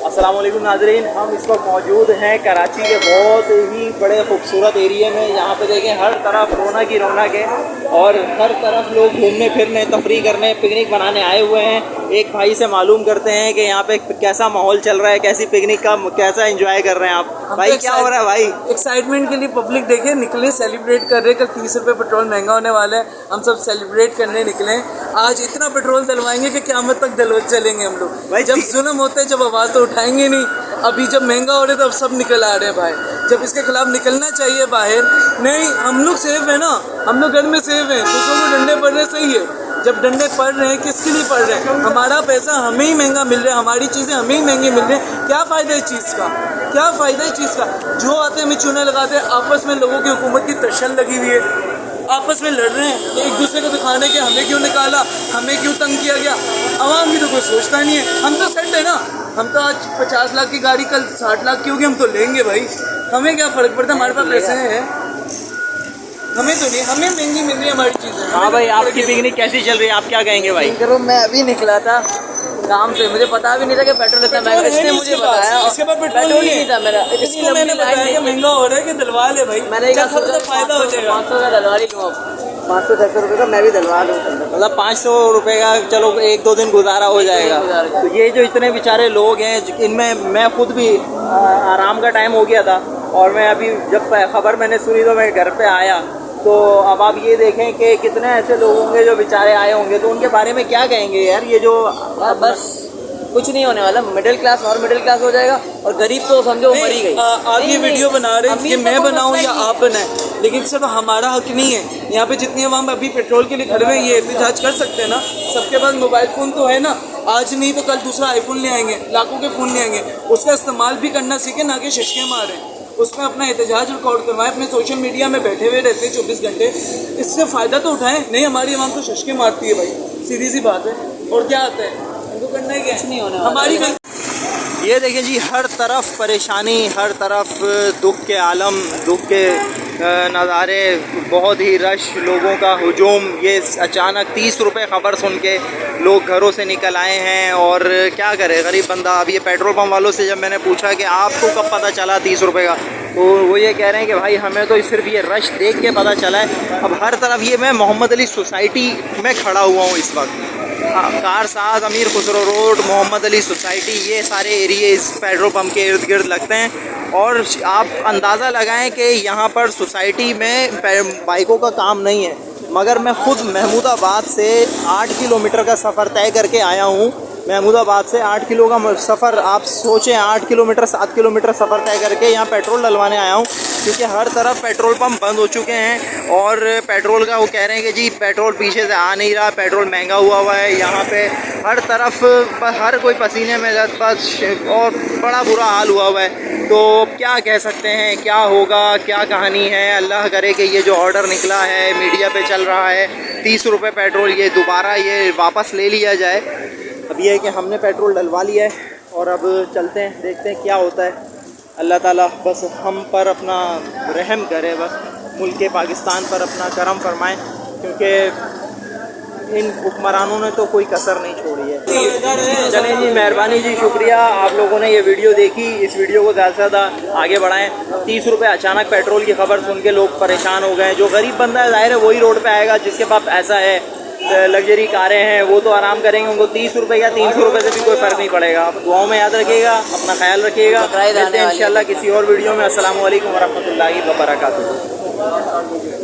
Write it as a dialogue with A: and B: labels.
A: अस्सलाम वालेकुम नाज़रीन, हम इस वक्त मौजूद हैं कराची के बहुत ही बड़े खूबसूरत एरिया में। यहाँ पे देखें हर तरफ रौनक ही रौनक है और हर तरफ लोग घूमने फिरने, तफरी करने, पिकनिक बनाने आए हुए हैं। एक भाई से मालूम करते हैं कि यहाँ पे कैसा माहौल चल रहा है, कैसी पिकनिक का कैसा एंजॉय कर रहे हैं आप। भाई क्या हो रहा है भाई?
B: एक्साइटमेंट के लिए पब्लिक देखे निकले, सेलिब्रेट कर रहे। कल 30 रुपये पेट्रोल महंगा होने वाला है, हम सब सेलिब्रेट करने निकले। आज इतना पेट्रोल डलवाएंगे कि क़यामत तक चलेंगे हम लोग। भाई जब जुल्म होते हैं, जब आवाज़ तो उठाएंगे नहीं। अभी जब महंगा हो रहा है तब सब निकल आ रहे हैं भाई। जब इसके खिलाफ निकलना चाहिए बाहर। नहीं, हम लोग सेफ है ना, हम लोग घर में सेफ हैं। दूसरों को डंडे पड़ रहे, सही है। जब डंडे पड़ रहे हैं किसके लिए पड़ रहे हैं? हमारा पैसा हमें ही महंगा मिल रहा है, हमारी चीज़ें हमें ही महंगी मिल रही हैं। क्या फ़ायदा है इस चीज़ का? क्या फ़ायदा है इस चीज़ का? जो आते हैं हमें चूने लगाते हैं। आपस में लोगों की हुकूमत की तशल लगी हुई है, आपस में लड़ रहे हैं एक दूसरे को दिखाने के हमें क्यों निकाला, हमें क्यों तंग किया गया। आवाम की तो कोई सोचता नहीं है। हम तो सेट है ना, हम तो आज 50 लाख की गाड़ी कल 60 लाख की होगी, हम तो लेंगे भाई। हमें क्या फ़र्क पड़ता है, हमारे पास पैसे हैं। हमें तो नहीं, हमें महंगी मिल रही है हमारी चीज़ें।
A: हाँ भाई, आपकी पिकनिक कैसी चल रही है, आप क्या कहेंगे भाई?
C: करो, मैं अभी निकला था काम से, मुझे पता भी नहीं था कि पेट्रोल इतना महंगा। इसने मुझे बताया,
B: इसके बाद पेट्रोल नहीं
C: था मेरा।
B: इसको मैंने बताया कि महंगा हो रहा है कि दिलवा ले भाई,
C: मैंने कहा
B: तो फायदा हो जाएगा।
C: 500 का डलवा ही लूँ, 500-600 रुपये का मैं भी डलवा लूँ।
A: मतलब 500 रुपये का चलो 1-2 दिन गुजारा हो जाएगा। तो ये जो इतने बेचारे लोग हैं, इनमें मैं खुद भी आराम का टाइम हो गया था और मैं अभी जब खबर मैंने सुनी तो मैं घर पे आया। तो अब आप ये देखें कि कितने ऐसे लोग होंगे जो बेचारे आए होंगे, तो उनके बारे में क्या कहेंगे यार? ये जो
C: बस कुछ नहीं होने वाला, मिडिल क्लास और मिडिल क्लास हो जाएगा और गरीब तो समझो मर ही गई।
B: आप ये वीडियो बना रहे हैं कि मैं बनाऊं या आप बनाएं, लेकिन सिर्फ हमारा हक नहीं है। यहाँ पे जितनी हम अभी पेट्रोल के लिए खड़े हुए हैं, ये एहतजाज कर सकते हैं ना। सबके पास मोबाइल फ़ोन तो है ना, आज नहीं तो कल दूसरा आईफोन ले आएंगे, लाखों के फ़ोन ले आएंगे। उसका इस्तेमाल भी करना सीखे, ना कि शशके मारें। उसमें अपना एहतजाज रिकॉर्ड करवाएं, अपने सोशल मीडिया में बैठे हुए रहते हैं 24 घंटे। इससे फ़ायदा तो उठाएं। नहीं, हमारी आवाम तो शशके मारती है भाई, सीधी सी बात है। और क्या आता है इनको करना है, क्या नहीं होने हमारी।
A: ये देखें जी, हर तरफ परेशानी, हर तरफ दुख के आलम, दुख के नज़ारे, बहुत ही रश, लोगों का हुजूम। ये अचानक 30 रुपये ख़बर सुन के लोग घरों से निकल आए हैं और क्या करे गरीब बंदा। अब ये पेट्रोल पंप वालों से जब मैंने पूछा कि आपको कब पता चला 30 रुपये का, तो वो ये कह रहे हैं कि भाई हमें तो सिर्फ ये रश देख के पता चला है। अब हर तरफ ये मैं मोहम्मद अली सोसाइटी में खड़ा हुआ हूँ इस वक्त। कारसाज, अमीर खुसरो रोड, मोहम्मद अली सोसाइटी, ये सारे एरिए इस पेट्रोल पंप के इर्द गिर्द लगते हैं। और आप अंदाज़ा लगाएं कि यहाँ पर सोसाइटी में बाइकों का काम नहीं है, मगर मैं ख़ुद महमूदाबाद से 8 किलोमीटर का सफ़र तय करके आया हूँ। महमूदाबाद से 8 किलो का सफ़र, आप सोचें 8 किलोमीटर 7 किलोमीटर सफ़र तय करके यहाँ पेट्रोल डलवाने आया हूँ, क्योंकि हर तरफ पेट्रोल पंप बंद हो चुके हैं। और पेट्रोल का वो कह रहे हैं कि जी पेट्रोल पीछे से आ नहीं रहा, पेट्रोल महंगा हुआ है। यहाँ पे हर तरफ हर कोई पसीने में बस और बड़ा बुरा हाल हुआ है। तो क्या कह सकते हैं, क्या होगा, क्या कहानी है? अल्लाह करे कि ये जो ऑर्डर निकला है, मीडिया पे चल रहा है 30 रुपये पेट्रोल, ये दोबारा ये वापस ले लिया जाए। अब ये है कि हमने पेट्रोल डलवा लिया है और अब चलते हैं, देखते हैं क्या होता है। अल्लाह ताला बस हम पर अपना रहम करे, बस मुल्क पाकिस्तान पर अपना करम फरमाएं, क्योंकि इन हुक्मरानों ने तो कोई कसर नहीं छोड़ी है। चलें जी, मेहरबानी जी, शुक्रिया आप लोगों ने ये वीडियो देखी। इस वीडियो को ज़्यादा से ज़्यादा आगे बढ़ाएं। 30 रुपये अचानक पेट्रोल की खबर सुन के लोग परेशान हो गए। जो गरीब बंदा है, ज़ाहिर है वही रोड पे आएगा, जिसके पास ऐसा है, लग्जरी कारें हैं, वो तो आराम करेंगे। उनको 30 रुपये या 300 रुपये से भी कोई फ़र्क नहीं पड़ेगा। आप दुआओं में याद रखिएगा, अपना ख्याल रखिएगा। मिलते हैं इंशाल्लाह किसी और वीडियो में। अस्सलामु अलैकुम वरहमतुल्लाहि वबरकातुहू।